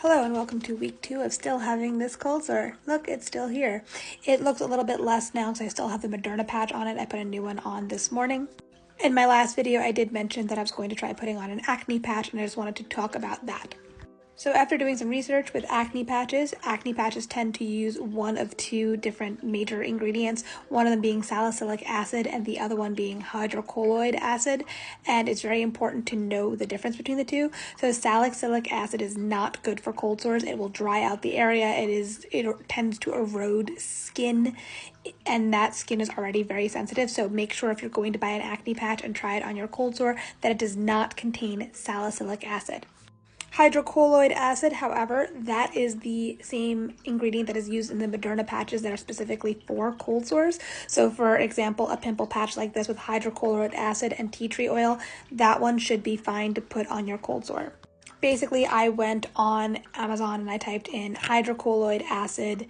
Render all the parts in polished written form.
Hello and welcome to week 2 of still having this cold sore. Look, it's still here. It looks a little bit less now because I still have the Moderna patch on it. I put a new one on this morning. In my last video, I did mention that I was going to try putting on an acne patch, and I just wanted to talk about that. So after doing some research with acne patches tend to use one of two different major ingredients, one of them being salicylic acid and the other one being hydrocolloid acid, and it's very important to know the difference between the two. So salicylic acid is not good for cold sores. It will dry out the area. It tends to erode skin, and that skin is already very sensitive, so make sure if you're going to buy an acne patch and try it on your cold sore that it does not contain salicylic acid. Hydrocolloid acid, however, that is the same ingredient that is used in the Moderna patches that are specifically for cold sores. So for example, a pimple patch like this with hydrocolloid acid and tea tree oil, that one should be fine to put on your cold sore. Basically, I went on Amazon and I typed in hydrocolloid acid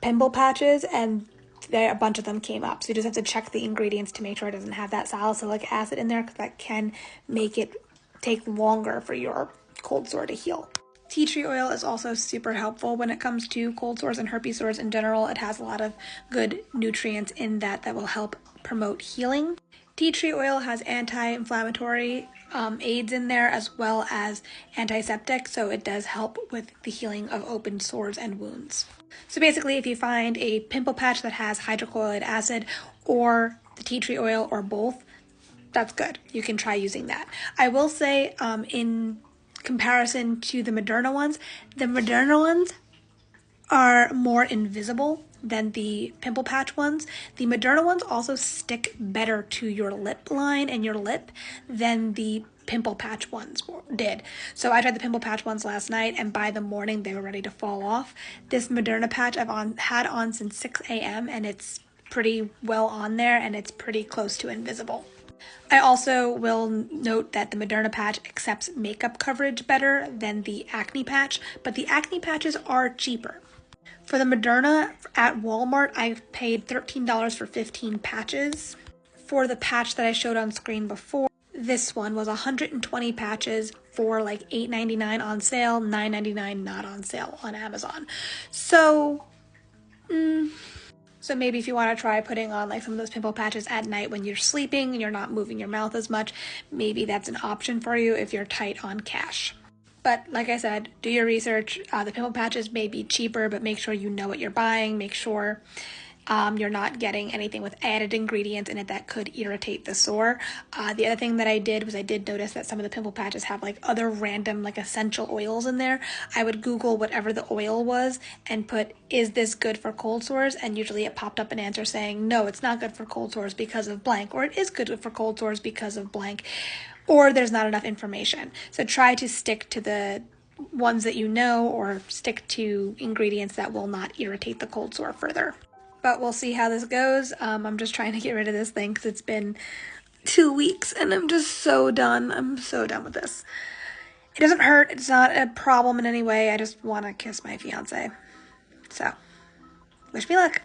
pimple patches, and a bunch of them came up. So you just have to check the ingredients to make sure it doesn't have that salicylic acid in there, because that can make it take longer for your cold sore to heal. Tea tree oil is also super helpful when it comes to cold sores and herpes sores in general. It has a lot of good nutrients in that will help promote healing. Tea tree oil has anti-inflammatory aids in there, as well as antiseptic, so it does help with the healing of open sores and wounds. So basically, if you find a pimple patch that has hydrocolloid acid or the tea tree oil or both, that's good. You can try using that. I will say, in comparison to the Moderna ones are more invisible than the pimple patch ones. The Moderna ones also stick better to your lip line and your lip than the pimple patch ones did. So I tried the pimple patch ones last night, and by the morning they were ready to fall off. This Moderna patch I've had on since 6 a.m. and it's pretty well on there, and it's pretty close to invisible. I also will note that the Moderna patch accepts makeup coverage better than the acne patch, but the acne patches are cheaper. For the Moderna at Walmart, I paid $13 for 15 patches. For the patch that I showed on screen before, this one was 120 patches for like $8.99 on sale, $9.99 not on sale on Amazon. So maybe if you want to try putting on like some of those pimple patches at night when you're sleeping and you're not moving your mouth as much, maybe that's an option for you if you're tight on cash. But like I said, do your research. The pimple patches may be cheaper, but make sure you know what you're buying. Make sure you're not getting anything with added ingredients in it that could irritate the sore. The other thing that I did was I did notice that some of the pimple patches have like other random like essential oils in there. I would Google whatever the oil was and put, is this good for cold sores? And usually it popped up an answer saying, no, it's not good for cold sores because of blank, or it is good for cold sores because of blank, or there's not enough information. So try to stick to the ones that you know, or stick to ingredients that will not irritate the cold sore further. But we'll see how this goes. I'm just trying to get rid of this thing because it's been 2 weeks and I'm just so done. I'm so done with this. It doesn't hurt. It's not a problem in any way. I just want to kiss my fiance. So, wish me luck.